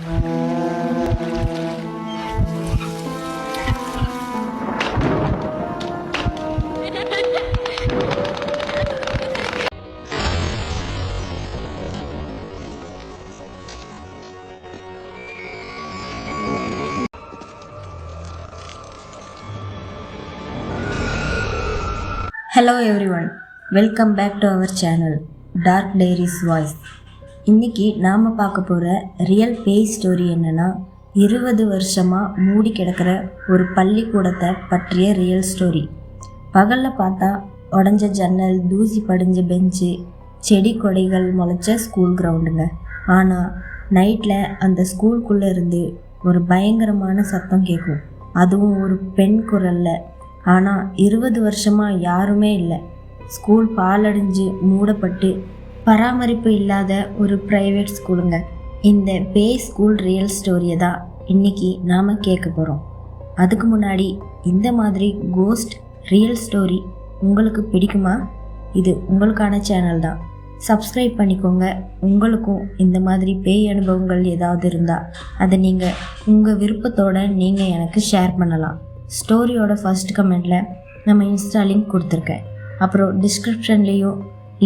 Hello everyone, welcome back to our channel dark diaries voice. இன்றைக்கி நாம் பார்க்க போகிற ரியல் பேய் ஸ்டோரி என்னென்னா, 20 வருஷமாக மூடி கிடக்கிற ஒரு பள்ளிக்கூடத்தை பற்றிய ரியல் ஸ்டோரி. பகலில் பார்த்தா உடஞ்ச ஜன்னல், தூசி படிஞ்ச பெஞ்சு, செடி கொடைகள் முளைச்ச ஸ்கூல் கிரவுண்டுங்க. ஆனால் நைட்டில் அந்த ஸ்கூலுக்குள்ளே இருந்து ஒரு பயங்கரமான சத்தம் கேட்கும், அதுவும் ஒரு பெண் குரலில். ஆனால் 20 வருஷமாக யாருமே இல்லை. ஸ்கூல் பாலடைஞ்சு மூடப்பட்டு பராமரிப்பு இல்லாத ஒரு ப்ரைவேட் ஸ்கூலுங்க. இந்த பேய் ஸ்கூல் ரியல் ஸ்டோரியை தான் இன்றைக்கி நாம் கேட்க போகிறோம். அதுக்கு முன்னாடி இந்த மாதிரி கோஸ்ட் ரியல் ஸ்டோரி உங்களுக்கு பிடிக்குமா? இது உங்களுக்கான சேனல் தான், சப்ஸ்கிரைப் பண்ணிக்கோங்க. உங்களுக்கும் இந்த மாதிரி பேய் அனுபவங்கள் ஏதாவது இருந்தால் அதை நீங்கள் உங்கள் விருப்பத்தோடு நீங்கள் எனக்கு ஷேர் பண்ணலாம். ஸ்டோரியோட ஃபர்ஸ்ட் கமெண்டில் நம்ம இன்ஸ்டா லிங்க் கொடுத்துருக்கேன், அப்புறம் டிஸ்கிரிப்ஷன்லேயும்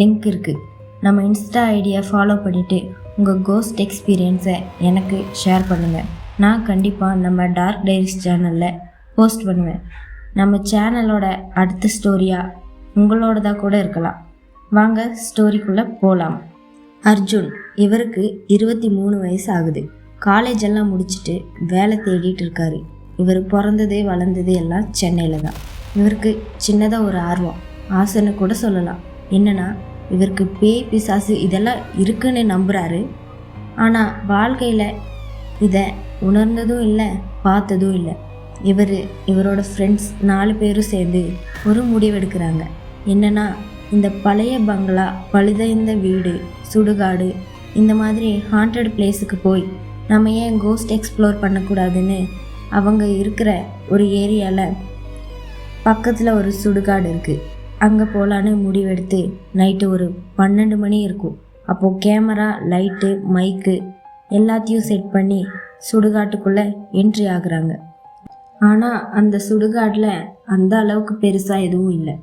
லிங்க் இருக்குது. நம்ம இன்ஸ்டா ஐடியை ஃபாலோ பண்ணிவிட்டு உங்கள் கோஸ்ட் எக்ஸ்பீரியன்ஸை எனக்கு ஷேர் பண்ணுங்கள். நான் கண்டிப்பாக நம்ம டார்க் டைரிஸ் சேனலில் போஸ்ட் பண்ணுவேன். நம்ம சேனலோட அடுத்த ஸ்டோரியாக உங்களோடதாக கூட இருக்கலாம். வாங்க ஸ்டோரிக்குள்ளே போகலாம். அர்ஜுன், இவருக்கு 23 வயசு ஆகுது. காலேஜ் எல்லாம் முடிச்சுட்டு வேலை தேடிட்டு இருக்காரு. இவர் பிறந்ததே வளர்ந்ததே எல்லாம் சென்னையில் தான். இவருக்கு சின்னதாக ஒரு ஆசைன்னு கூட சொல்லலாம். என்னென்னா, இவருக்கு பேய் பிசாசு இதெல்லாம் இருக்குன்னு நம்புகிறாரு. ஆனால் வாழ்க்கையில் இதை உணர்ந்ததும் இல்லை, பார்த்ததும் இல்லை. இவரோட ஃப்ரெண்ட்ஸ் 4 பேரும் சேர்ந்து ஒரு முடிவெடுக்கிறாங்க. என்னென்னா, இந்த பழைய பங்களா, பழுதைந்த வீடு, சுடுகாடு, இந்த மாதிரி ஹாண்டட் பிளேஸுக்கு போய் நம்ம ஏன் கோஸ்ட் எக்ஸ்ப்ளோர் பண்ணக்கூடாதுன்னு அவங்க இருக்கிற ஒரு ஏரியாவில் பக்கத்தில் ஒரு சுடுகாடு இருக்குது, அங்கே போகலான்னு முடிவெடுத்து நைட்டு ஒரு 12 மணி இருக்கும். அப்போது கேமரா, லைட்டு, மைக்கு எல்லாத்தையும் செட் பண்ணி சுடுகாட்டுக்குள்ளே என்ட்ரி ஆகுறாங்க. ஆனால் அந்த சுடுகாட்டில் அந்த அளவுக்கு பெருசாக எதுவும் இல்லை.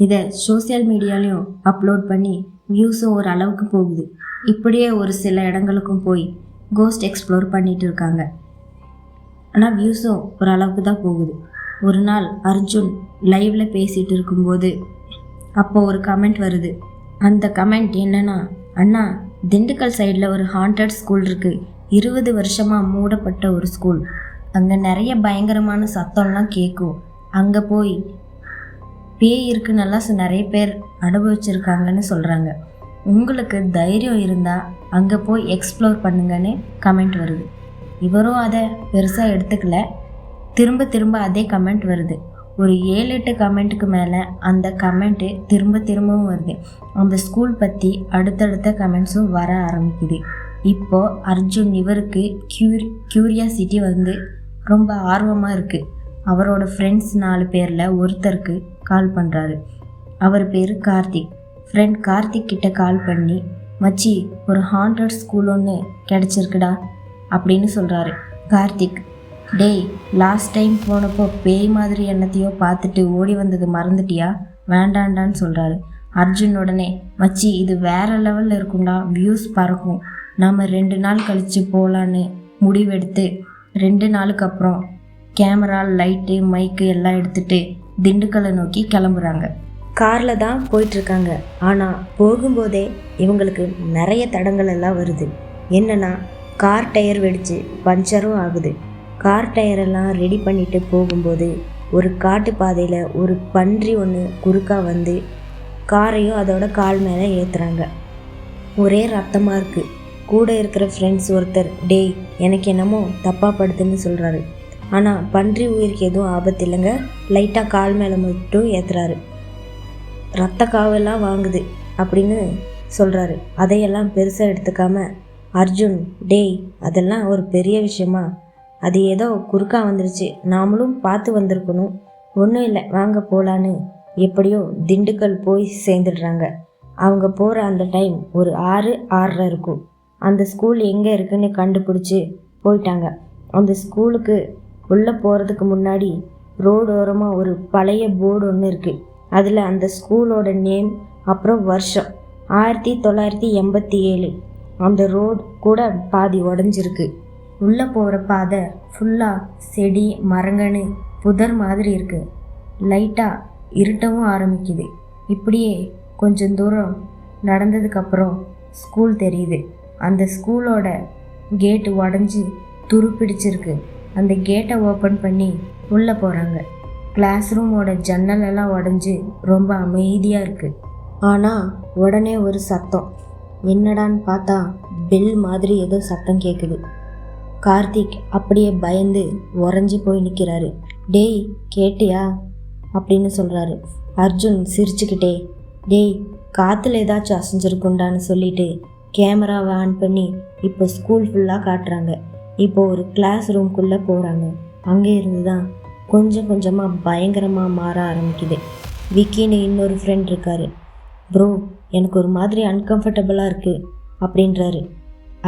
இதை சோசியல் மீடியாலையும் அப்லோட் பண்ணி வியூஸும் ஒரு அளவுக்கு போகுது. இப்படியே ஒரு சில இடங்களுக்கும் போய் கோஸ்ட் எக்ஸ்ப்ளோர் பண்ணிகிட்டு இருக்காங்க. ஆனால் வியூஸும் ஒரு அளவுக்கு தான் போகுது. ஒரு நாள் அர்ஜுன் லைவில் பேசிகிட்டு இருக்கும்போது அப்போ ஒரு கமெண்ட் வருது. அந்த கமெண்ட் என்னென்னா, அண்ணா, திண்டுக்கல் சைடில் ஒரு ஹாண்டட் ஸ்கூல் இருக்குது. 20 வருஷமாக மூடப்பட்ட ஒரு ஸ்கூல். அங்கே நிறைய பயங்கரமான சத்தம்லாம் கேட்கும். அங்கே போய் பேய் இருக்குன்னெல்லாம் நிறைய பேர் அனுபவிச்சிருக்காங்கன்னு சொல்கிறாங்க. உங்களுக்கு தைரியம் இருந்தால் அங்கே போய் எக்ஸ்ப்ளோர் பண்ணுங்கன்னு கமெண்ட் வருது. இவரும் அதை பெருசாக எடுத்துக்கல. திரும்ப அதே கமெண்ட் வருது. ஒரு 7-8 கமெண்ட்டுக்கு மேலே அந்த கமெண்ட்டு திரும்பவும் வருது. அந்த ஸ்கூல் பற்றி அடுத்தடுத்த கமெண்ட்ஸும் வர ஆரம்பிக்குது. இப்போது அர்ஜுன், இவருக்கு க்யூரியாசிட்டி வந்து ரொம்ப ஆர்வமாக இருக்குது. அவரோட ஃப்ரெண்ட்ஸ் 4 பேரில் ஒருத்தருக்கு கால் பண்ணுறாரு. அவர் பேர் கார்த்திக். ஃப்ரெண்ட் கார்த்திக் கிட்ட கால் பண்ணி, மச்சி, ஒரு ஹாண்டட் ஸ்கூல் ஒன்று கிடச்சிருக்குடா அப்படின்னு சொல்கிறாரு. கார்த்திக், டேய், லாஸ்ட் டைம் போனப்போ பேய் மாதிரி என்னத்தையோ பார்த்துட்டு ஓடி வந்தது மறந்துட்டியா? வேண்டாண்டான்னு சொல்கிறாரு. அர்ஜுன் உடனே, மச்சி, இது வேறு லெவலில் இருக்கும்டா, வியூஸ் பறக்கும், நாம் 2 நாள் கழித்து போகலான்னு முடிவெடுத்து 2 நாளுக்கு அப்புறம் கேமரா, லைட்டு, மைக்கு எல்லாம் எடுத்துகிட்டு திண்டுக்கல்லை நோக்கி கிளம்புறாங்க. காரில் தான் போயிட்டுருக்காங்க. ஆனால் போகும்போதே இவங்களுக்கு நிறைய தடங்கள் எல்லாம் வருது. என்னென்னா, கார் டயர் வெடித்து பஞ்சரும் ஆகுது. கார் டயரெல்லாம் ரெடி பண்ணிட்டு போகும்போது ஒரு காட்டு பாதையில் ஒரு பன்றி ஒன்று குறுக்கா வந்து காரையும் அதோட கால் மேலே ஏற்றுறாங்க. ஒரே ரத்தமாக இருக்குது. கூட இருக்கிற ஃப்ரெண்ட்ஸ் ஒருத்தர், டேய், எனக்கு என்னமோ தப்பாக படுதுன்னு சொல்கிறாரு. ஆனால் பன்றி உயிருக்கு எதுவும் ஆபத்து இல்லைங்க, லைட்டாக கால் மேலே மட்டும் ஏற்றுறாரு. ரத்த காவெல்லாம் வாங்குது அப்படின்னு சொல்கிறாரு. அதையெல்லாம் பெருசாக எடுத்துக்காம அர்ஜுன், டேய், அதெல்லாம் ஒரு பெரிய விஷயமா? அது ஏதோ குறுக்கா வந்துருச்சு, நாமளும் பார்த்து வந்திருக்கணும், ஒன்றும் இல்லை, வாங்க போகலான்னு எப்படியோ திண்டுக்கல் போய் சேர்ந்துடுறாங்க. அவங்க போகிற அந்த டைம் ஒரு 6-6:30 இருக்கும். அந்த ஸ்கூல் எங்கே இருக்குன்னு கண்டுபிடிச்சி போயிட்டாங்க. அந்த ஸ்கூலுக்கு உள்ளே போகிறதுக்கு முன்னாடி ரோடு ஓரமாக ஒரு பழைய போர்டு ஒன்று இருக்குது. அதில் அந்த ஸ்கூலோட நேம் அப்புறம் வருஷம் 1987. அந்த ரோடு கூட பாதி உடஞ்சிருக்கு. உள்ளே போகிற பாதை ஃபுல்லாக செடி மரங்கன்னு புதர் மாதிரி இருக்குது. லைட்டாக இருட்டவும் ஆரம்பிக்குது. இப்படியே கொஞ்சம் தூரம் நடந்ததுக்கப்புறம் ஸ்கூல் தெரியுது. அந்த ஸ்கூலோட கேட்டு உடஞ்சி துருப்பிடிச்சிருக்கு. அந்த கேட்டை ஓப்பன் பண்ணி உள்ளே போகிறாங்க. கிளாஸ் ரூமோட ஜன்னலெல்லாம் உடஞ்சி ரொம்ப அமைதியாக இருக்குது. ஆனால் உடனே ஒரு சத்தம். என்னடான்னு பார்த்தா பெல் மாதிரி ஏதோ சத்தம் கேட்குது. கார்த்திக் அப்படியே பயந்து உறைஞ்சி போய் நிற்கிறாரு. டேய் கேட்டியா அப்படின்னு சொல்கிறாரு. அர்ஜுன் சிரிச்சுக்கிட்டே, டேய் காற்றுல ஏதாச்சும் அசைஞ்சிருக்குண்டான்னு சொல்லிட்டு கேமராவை ஆன் பண்ணி இப்போ ஸ்கூல் ஃபுல்லாக காட்டுறாங்க. இப்போ ஒரு கிளாஸ் ரூம்குள்ளே போகிறாங்க. அங்கே இருந்து தான் கொஞ்சம் கொஞ்சமாக பயங்கரமாக மாற ஆரம்பிக்குது. விக்கின்னு இன்னொரு ஃப்ரெண்ட் இருக்கார். ப்ரோ எனக்கு ஒரு மாதிரி அன்கம்ஃபர்டபுளாக இருக்குது அப்படின்றாரு.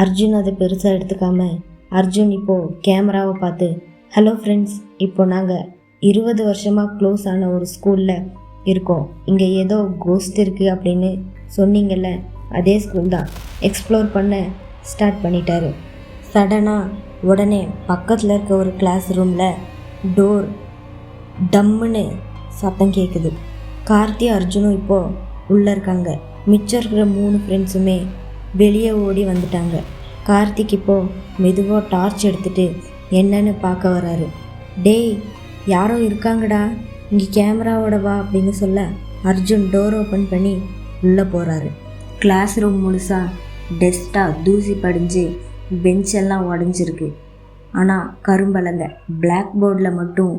அர்ஜுன் அதை பெருசாக எடுத்துக்காம அர்ஜுன் இப்போது கேமராவை பார்த்து, ஹலோ ஃப்ரெண்ட்ஸ், இப்போ நாங்கள் 20 வருஷமாக க்ளோஸ் ஆன ஒரு ஸ்கூலில் இருக்கோம். இங்கே ஏதோ கோஸ்ட் இருக்குது அப்படின்னு சொன்னீங்கல்ல, அதே ஸ்கூல் தான். எக்ஸ்ப்ளோர் பண்ண ஸ்டார்ட் பண்ணிட்டாரு. சடனாக உடனே பக்கத்தில் இருக்க ஒரு கிளாஸ் ரூமில் டோர் டம்முன்னு சத்தம் கேட்குது. கார்த்தி அர்ஜுனும் இப்போது உள்ளே இருக்காங்க. மிச்சம் இருக்கிற 3 ஃப்ரெண்ட்ஸுமே வெளியே ஓடி வந்துட்டாங்க. கார்த்திக் இப்போது மெதுவாக டார்ச் எடுத்துகிட்டு என்னன்னு பார்க்க வராரு. டேய் யாரோ இருக்காங்கடா, இங்கே கேமராவோட வா அப்படின்னு சொல்ல அர்ஜுன் டோர் ஓப்பன் பண்ணி உள்ளே போகிறாரு. கிளாஸ் ரூம் முழுசாக டஸ்ட்டாக தூசி படிஞ்சு பெஞ்செல்லாம் உடஞ்சிருக்கு. ஆனால் கரும்பலங்க பிளாக் போர்டில் மட்டும்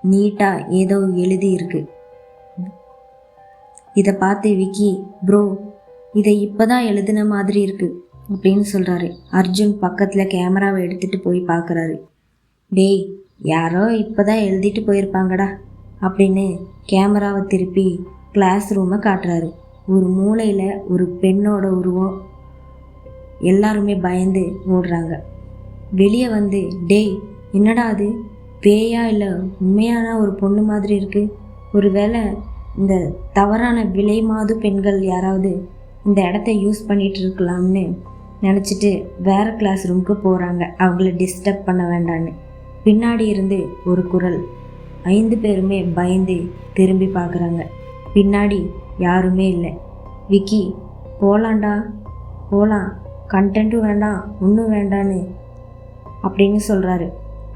நீட்டாக ஏதோ எழுதியிருக்கு. இதை பார்த்து விக்கி, ப்ரோ இதை இப்போ தான் எழுதின மாதிரி இருக்குது அப்படின்னு சொல்கிறாரு. அர்ஜுன் பக்கத்தில் கேமராவை எடுத்துகிட்டு போய் பார்க்குறாரு. டேய் யாரோ இப்போ தான் எழுதிட்டு போயிருப்பாங்கடா அப்படின்னு கேமராவை திருப்பி கிளாஸ் ரூமை காட்டுறாரு. ஒரு மூலையில் ஒரு பெண்ணோட உருவம். எல்லாருமே பயந்து ஓடுறாங்க. வெளியே வந்து, டேய் என்னடா அது, பேயா இல்லை உண்மையான ஒரு பொண்ணு மாதிரி இருக்குது. ஒரு வேளை இந்த தவறான விலை மாது பெண்கள் யாராவது இந்த இடத்த யூஸ் பண்ணிகிட்டு இருக்கலாம்னு நினச்சிட்டு வேறு கிளாஸ் ரூமுக்கு போகிறாங்க, அவங்கள டிஸ்டர்ப் பண்ண வேண்டான்னு. பின்னாடி இருந்து ஒரு குரல். 5 பேருமே பயந்து திரும்பி பார்க்குறாங்க. பின்னாடி யாருமே இல்லை. விக்கி, போகலாண்டா போகலாம், கண்டென்ட்டும் வேண்டாம் ஒன்றும் வேண்டான்னு அப்படின்னு சொல்கிறாரு.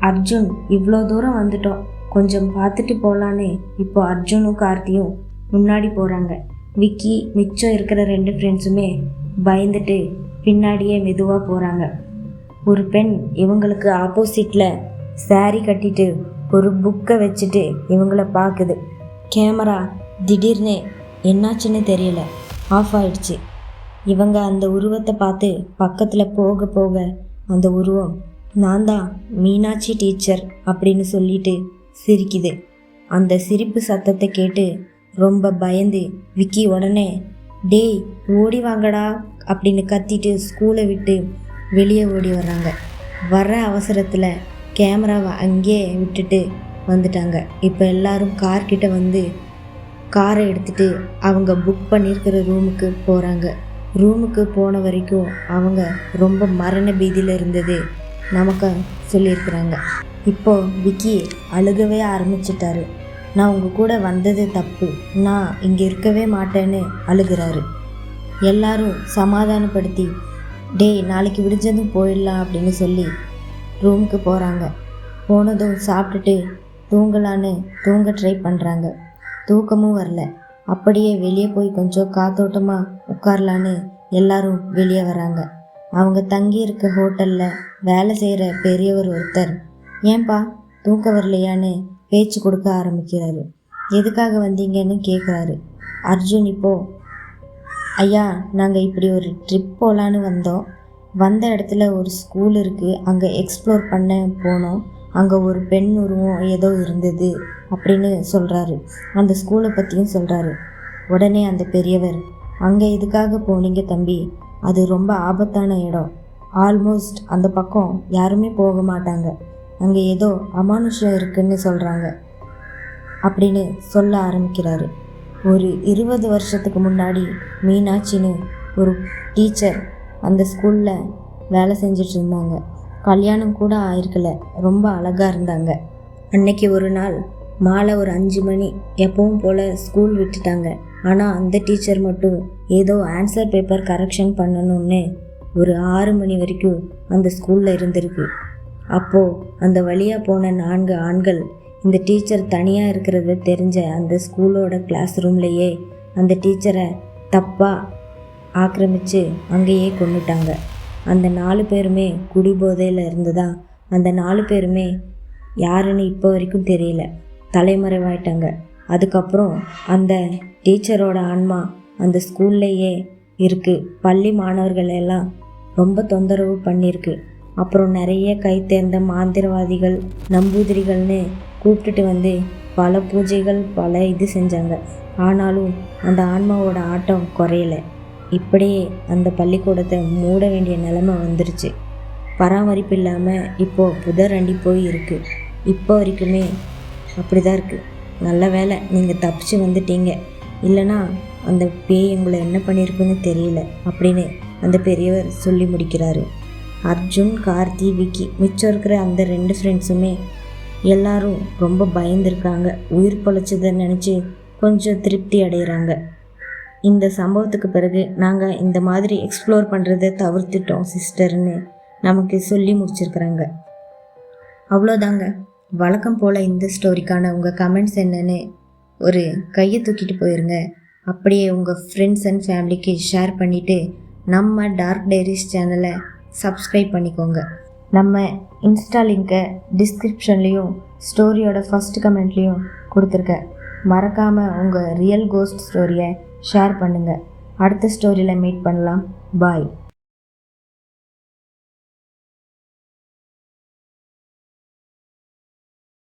அர்ஜுன், இவ்வளோ தூரம் வந்துட்டோம், கொஞ்சம் பார்த்துட்டு போகலான்னு இப்போ அர்ஜுனும் கார்த்தியும் முன்னாடி போகிறாங்க. விக்கி மிச்சம் இருக்கிற 2 ஃப்ரெண்ட்ஸுமே பயந்துட்டு பின்னாடியே மெதுவாக போகிறாங்க. ஒரு பெண் இவங்களுக்கு ஆப்போசிட்டில் சாரி கட்டிட்டு ஒரு புக்கை வச்சுட்டு இவங்கள பார்க்குது. கேமரா திடீர்னு என்னாச்சுன்னு தெரியல, ஆஃப் ஆயிடுச்சு. இவங்க அந்த உருவத்தை பார்த்து பக்கத்தில் போக போக அந்த உருவம், நான் தான் மீனாட்சி டீச்சர் அப்படின்னு சொல்லிட்டு சிரிக்குது. அந்த சிரிப்பு சத்தத்தை கேட்டு ரொம்ப பயந்து விக்கி உடனே, டேய் ஓடி வாங்கடா அப்படின்னு கத்திட்டு ஸ்கூலை விட்டு வெளியே ஓடி வர்றாங்க. வர்ற அவசரத்தில் கேமராவை அங்கேயே விட்டுட்டு வந்துட்டாங்க. இப்போ எல்லாரும் கார்கிட்ட வந்து காரை எடுத்துகிட்டு அவங்க புக் பண்ணியிருக்கிற ரூமுக்கு போகிறாங்க. ரூமுக்கு போன வரைக்கும் அவங்க ரொம்ப மரண பீதியில் இருந்தது நமக்கு சொல்லியிருக்கிறாங்க. இப்போது விக்கி அழுகவே ஆரம்பிச்சிட்டாரு. நான் உங்கள் கூட வந்தது தப்பு, நான் இங்கே இருக்கவே மாட்டேன்னு அழுகிறாரு. எல்லாரும் சமாதானப்படுத்தி, டேய் நாளைக்கு விடிஞ்சதும் போயிடலாம் அப்படின்னு சொல்லி ரூமுக்கு போகிறாங்க. போனதும் சாப்பிட்டுட்டு தூங்கலான்னு தூங்க ட்ரை பண்ணுறாங்க. தூக்கமும் வரல. அப்படியே வெளியே போய் கொஞ்சம் காத்தோட்டமாக உட்காரலான்னு எல்லாரும் வெளியே வராங்க. அவங்க தங்கி இருக்க ஹோட்டலில் வேலை செய்கிற பெரியவர் ஒருத்தர், ஏன்பா தூக்கம் வரலையான்னு பேச்சு கொடுக்க ஆரம்பிக்கிறாரு. எதுக்காக வந்தீங்கன்னு கேட்குறாரு. அர்ஜுன் இப்போது, ஐயா நாங்கள் இப்படி ஒரு ட்ரிப் போகலான்னு வந்தோம். வந்த இடத்துல ஒரு ஸ்கூல் இருக்குது, அங்கே எக்ஸ்ப்ளோர் பண்ண போனோம். அங்கே ஒரு பெண் உருவம் ஏதோ இருந்தது அப்படின்னு சொல்கிறாரு. அந்த ஸ்கூலை பற்றியும் சொல்கிறாரு. உடனே அந்த பெரியவர், அங்கே எதுக்காக போனீங்க தம்பி, அது ரொம்ப ஆபத்தான இடம். ஆல்மோஸ்ட் அந்த பக்கம் யாருமே போக மாட்டாங்க. அங்கே ஏதோ அமானுஷம் இருக்குன்னு சொல்கிறாங்க அப்படின்னு சொல்ல ஆரம்பிக்கிறாரு. ஒரு 20 வருஷத்துக்கு முன்னாடி மீனாட்சின்னு ஒரு டீச்சர் அந்த ஸ்கூலில் வேலை செஞ்சிட்டு இருந்தாங்க. கல்யாணம் கூட ஆயிருக்கல, ரொம்ப அழகாக இருந்தாங்க. அன்னைக்கு ஒரு நாள் மாலை ஒரு 5 மணி எப்பவும் போல் ஸ்கூல் விட்டுட்டாங்க. ஆனால் அந்த டீச்சர் மட்டும் ஏதோ ஆன்சர் பேப்பர் கரெக்ஷன் பண்ணணும்னு ஒரு 6 மணி வரைக்கும் அந்த ஸ்கூலில் இருந்திருக்கு. அப்போது அந்த வழியாக போன 4 ஆண்கள் இந்த டீச்சர் தனியாக இருக்கிறத தெரிஞ்ச அந்த ஸ்கூலோட கிளாஸ் ரூம்லேயே அந்த டீச்சரை தப்பாக ஆக்கிரமித்து அங்கேயே கொண்டுட்டாங்க. அந்த 4 பேருமே குடிபோதையில் இருந்ததா அந்த 4 பேருமே யாருன்னு இப்போ வரைக்கும் தெரியல, தலைமறைவாயிட்டாங்க. அதுக்கப்புறம் அந்த டீச்சரோட ஆன்மா அந்த ஸ்கூல்லையே இருக்குது. பள்ளி மாணவர்கள் எல்லாம் ரொம்ப தொந்தரவு பண்ணியிருக்கு. அப்புறம் நிறைய கை தேர்ந்த மாந்திரவாதிகள் நம்பூதிரிகள்னு கூப்பிட்டுட்டு வந்து பல பூஜைகள் பல இது செஞ்சாங்க. ஆனாலும் அந்த ஆன்மாவோட ஆட்டம் குறையலை. இப்படியே அந்த பள்ளிக்கூடத்தை மூட வேண்டிய நிலைமை வந்துருச்சு. பராமரிப்பு இல்லாமல் இப்போது புதரண்டி போய் இருக்குது. இப்போ வரைக்குமே அப்படி தான் இருக்குது. நல்ல வேளை நீங்கள் தப்பிச்சு வந்துட்டீங்க, இல்லைனா அந்த பேய் உங்களை என்ன பண்ணியிருக்குன்னு தெரியல அப்படின்னு அந்த பெரியவர் சொல்லி முடிக்கிறாரு. அர்ஜுன், கார்த்தி, விக்கி மிச்சம் இருக்கிற அந்த 2 ஃப்ரெண்ட்ஸுமே எல்லாரும் ரொம்ப பயந்துருக்காங்க. உயிர் பொழைச்சதை நினச்சி கொஞ்சம் திருப்தி அடைகிறாங்க. இந்த சம்பவத்துக்கு பிறகு நாங்கள் இந்த மாதிரி எக்ஸ்ப்ளோர் பண்ணுறதை தவிர்த்துட்டோம் சிஸ்டர்னு நமக்கு சொல்லி முடிச்சிருக்கிறாங்க. அவ்வளோதாங்க. வழக்கம் போல் இந்த ஸ்டோரிக்கான உங்கள் கமெண்ட்ஸ் என்னென்னு ஒரு கையை தூக்கிட்டு போயிருங்க. அப்படியே உங்கள் ஃப்ரெண்ட்ஸ் அண்ட் ஃபேமிலிக்கு ஷேர் பண்ணிவிட்டு நம்ம டார்க் டைரிஸ் சேனலை சப்ஸ்கிரைப் பண்ணிக்கோங்க. நம்ம இன்ஸ்டா லிங்கை டிஸ்கிரிப்ஷன்லேயும் ஸ்டோரியோட ஃபஸ்ட் கமெண்ட்லேயும் கொடுத்துருக்கேன். மறக்காமல் உங்கள் ரியல் கோஸ்ட் ஸ்டோரியை ஷேர் பண்ணுங்கள். அடுத்த ஸ்டோரியில் மீட் பண்ணலாம். பாய்.